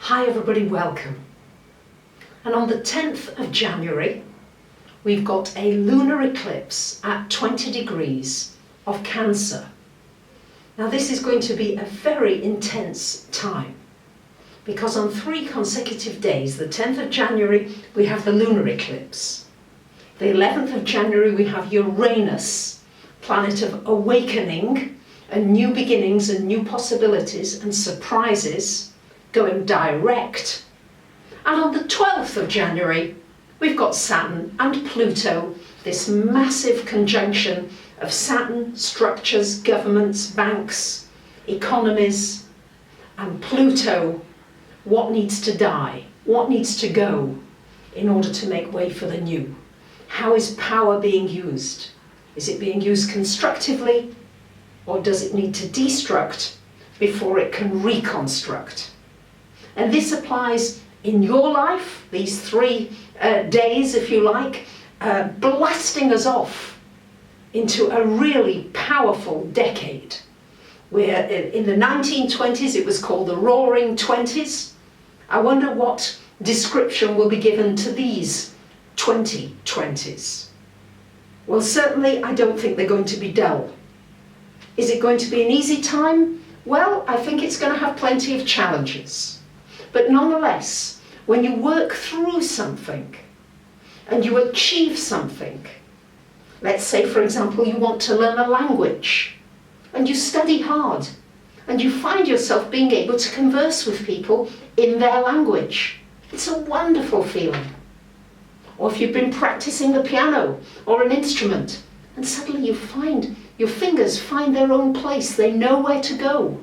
Hi everybody, welcome. And on the 10th of January, we've got a lunar eclipse at 20 degrees of Cancer. Now this is going to be a very intense time because on 3 consecutive days, the 10th of January, we have the lunar eclipse. The 11th of January, we have Uranus, planet of awakening and new beginnings and new possibilities and surprises, going direct. And on the 12th of January, we've got Saturn and Pluto, this massive conjunction of Saturn, structures, governments, banks, economies, and Pluto, what needs to die, what needs to go in order to make way for the new. How is power being used? Is it being used constructively, or does it need to destruct before it can reconstruct? And this applies in your life, these 3 days, if you like, blasting us off into a really powerful decade. Where in the 1920s, it was called the Roaring Twenties. I wonder what description will be given to these 2020s. Well, certainly I don't think they're going to be dull. Is it going to be an easy time? Well, I think it's going to have plenty of challenges. But nonetheless, when you work through something and you achieve something, let's say, for example, you want to learn a language and you study hard and you find yourself being able to converse with people in their language. It's a wonderful feeling. Or if you've been practicing the piano or an instrument and suddenly you find your fingers find their own place, they know where to go.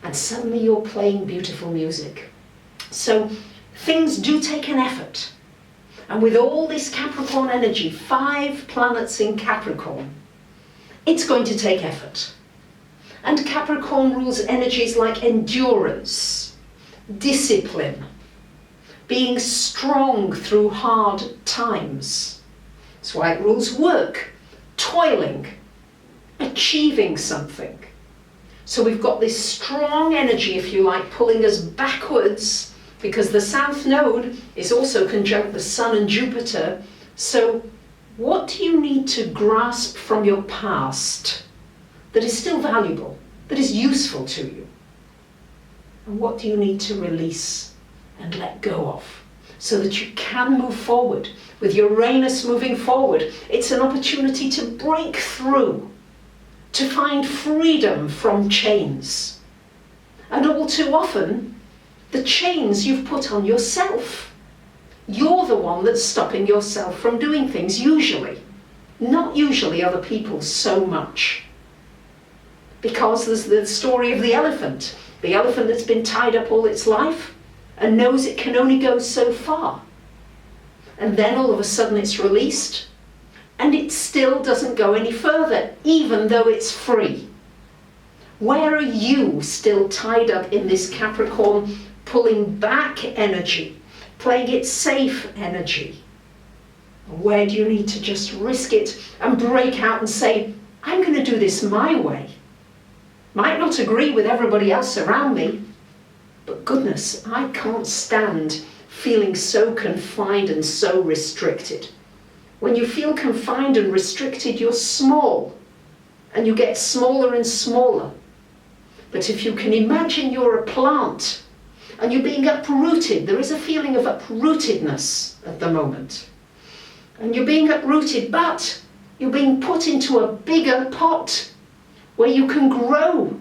And suddenly you're playing beautiful music. So things do take an effort. And with all this Capricorn energy, 5 planets in Capricorn, it's going to take effort. And Capricorn rules energies like endurance, discipline, being strong through hard times. That's why it rules work, toiling, achieving something. So we've got this strong energy, if you like, pulling us backwards because the South Node is also conjunct the Sun and Jupiter. So what do you need to grasp from your past that is still valuable, that is useful to you? And what do you need to release and let go of so that you can move forward? With Uranus moving forward, it's an opportunity to break through, to find freedom from chains. And all too often, the chains you've put on yourself. You're the one that's stopping yourself from doing things, usually. Not usually other people so much. Because there's the story of the elephant that's been tied up all its life and knows it can only go so far. And then all of a sudden it's released, and it still doesn't go any further, even though it's free. Where are you still tied up in this Capricorn, pulling back energy, playing it safe energy? Where do you need to just risk it and break out and say, I'm going to do this my way. Might not agree with everybody else around me, but goodness, I can't stand feeling so confined and so restricted. When you feel confined and restricted, you're small, and you get smaller and smaller. But if you can imagine you're a plant, and you're being uprooted, there is a feeling of uprootedness at the moment. And you're being uprooted, but you're being put into a bigger pot, where you can grow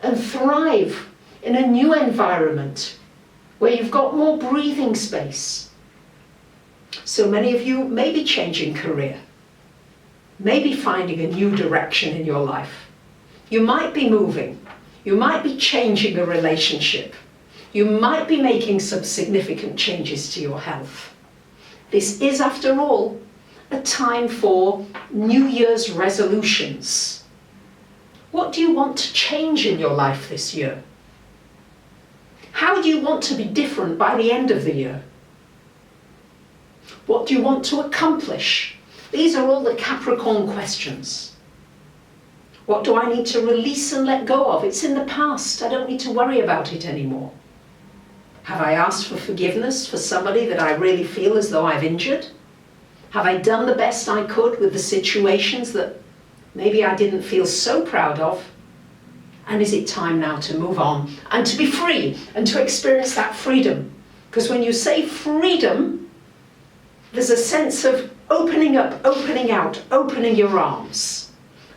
and thrive in a new environment, where you've got more breathing space. So many of you may be changing career, maybe finding a new direction in your life. You might be moving, you might be changing a relationship, you might be making some significant changes to your health. This is, after all, a time for New Year's resolutions. What do you want to change in your life this year? How do you want to be different by the end of the year? What do you want to accomplish? These are all the Capricorn questions. What do I need to release and let go of? It's in the past. I don't need to worry about it anymore. Have I asked for forgiveness for somebody that I really feel as though I've injured? Have I done the best I could with the situations that maybe I didn't feel so proud of? And is it time now to move on and to be free and to experience that freedom? Because when you say freedom, there's a sense of opening up, opening out, opening your arms.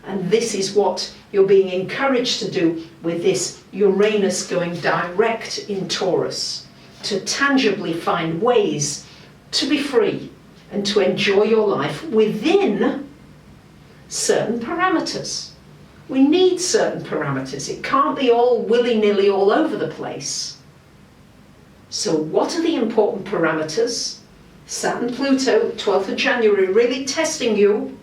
And this is what you're being encouraged to do with this Uranus going direct in Taurus, to tangibly find ways to be free and to enjoy your life within certain parameters. We need certain parameters. It can't be all willy-nilly all over the place. So what are the important parameters? Saturn Pluto, 12th of January, really testing you.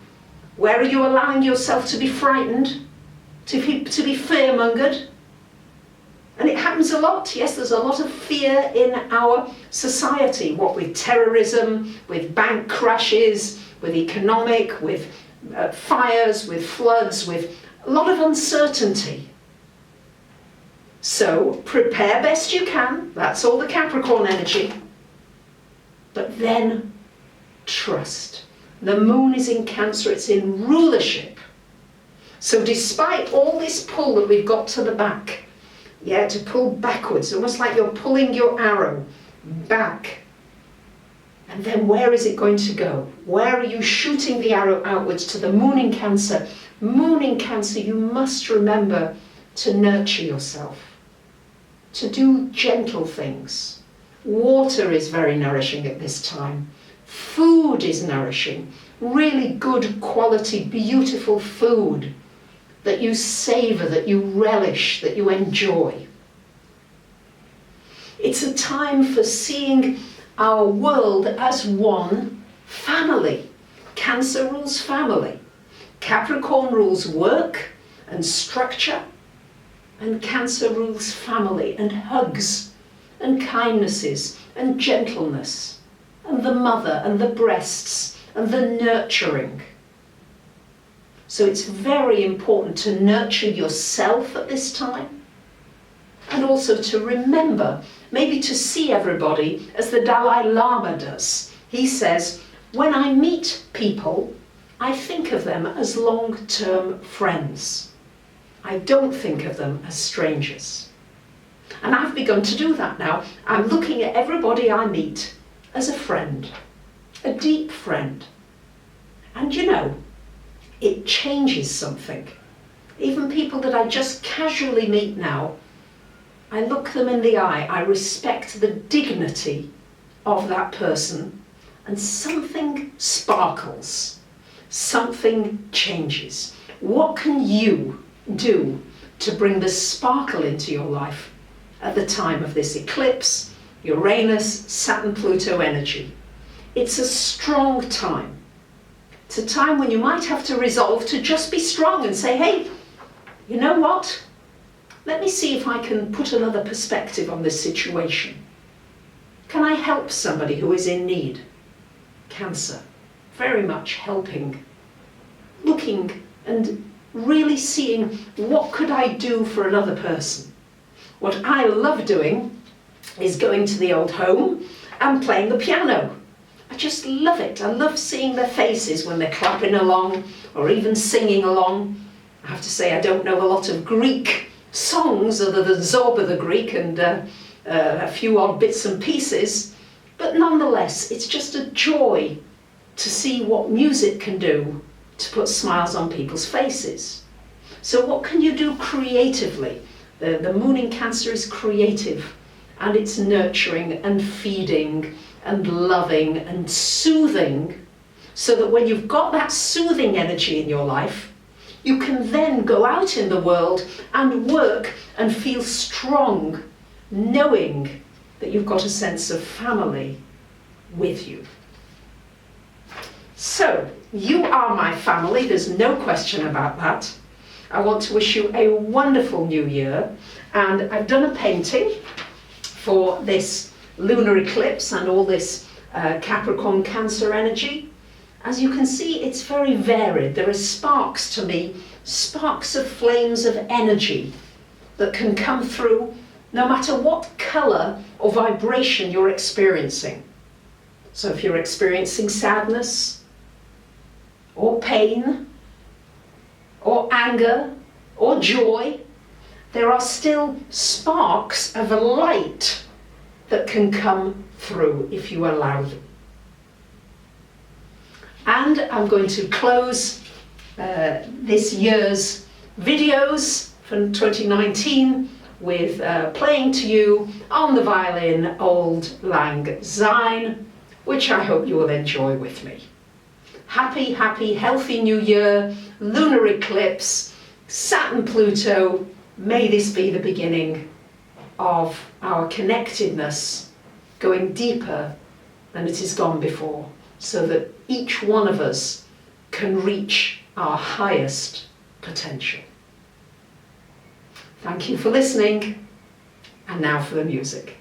Where are you allowing yourself to be frightened, to be fear-mongered? And it happens a lot. Yes, there's a lot of fear in our society, what with terrorism, with bank crashes, with economic, with fires, with floods, with a lot of uncertainty. So prepare best you can. That's all the Capricorn energy. But then trust. The moon is in Cancer, it's in rulership. So despite all this pull that we've got to the back, to pull backwards, almost like you're pulling your arrow back. And then where is it going to go? Where are you shooting the arrow outwards? To the moon in Cancer. Moon in Cancer, you must remember to nurture yourself, to do gentle things. Water is very nourishing at this time. Food is nourishing. Really good quality, beautiful food that you savor, that you relish, that you enjoy. It's a time for seeing our world as one family. Cancer rules family. Capricorn rules work and structure. And Cancer rules family and hugs and kindnesses and gentleness and the mother and the breasts and the nurturing. So it's very important to nurture yourself at this time, and also to remember, maybe to see everybody as the Dalai Lama does. He says, when I meet people, I think of them as long-term friends. I don't think of them as strangers. And I've begun to do that now. I'm looking at everybody I meet as a friend, a deep friend. And you know, it changes something. Even people that I just casually meet now, I look them in the eye, I respect the dignity of that person, and something sparkles, something changes. What can you do to bring the sparkle into your life at the time of this eclipse, Uranus, Saturn Pluto energy? It's a strong time. It's a time when you might have to resolve to just be strong and say, hey, you know what? Let me see if I can put another perspective on this situation. Can I help somebody who is in need? Cancer, very much helping, looking and really seeing what could I do for another person. What I love doing is going to the old home and playing the piano. I just love it. I love seeing their faces when they're clapping along or even singing along. I have to say I don't know a lot of Greek songs other than Zorba the Greek and a few odd bits and pieces, but nonetheless it's just a joy to see what music can do to put smiles on people's faces. So what can you do creatively? The moon in Cancer is creative, and it's nurturing and feeding and loving and soothing, so that when you've got that soothing energy in your life, you can then go out in the world and work and feel strong, knowing that you've got a sense of family with you. So, you are my family, there's no question about that. I want to wish you a wonderful new year, and I've done a painting for this lunar eclipse and all this Capricorn Cancer energy. As you can see, it's very varied. There are sparks to me, sparks of flames of energy that can come through no matter what colour or vibration you're experiencing. So if you're experiencing sadness, or pain, or anger, or joy, there are still sparks of a light that can come through if you allow them. And I'm going to close this year's videos from 2019 with playing to you on the violin Auld Lang Syne, which I hope you will enjoy with me. Happy, healthy new year, lunar eclipse, Saturn Pluto. May this be the beginning of our connectedness going deeper than it has gone before, so that each one of us can reach our highest potential. Thank you for listening, and now for the music.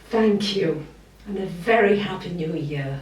Thank you, and a very happy new year.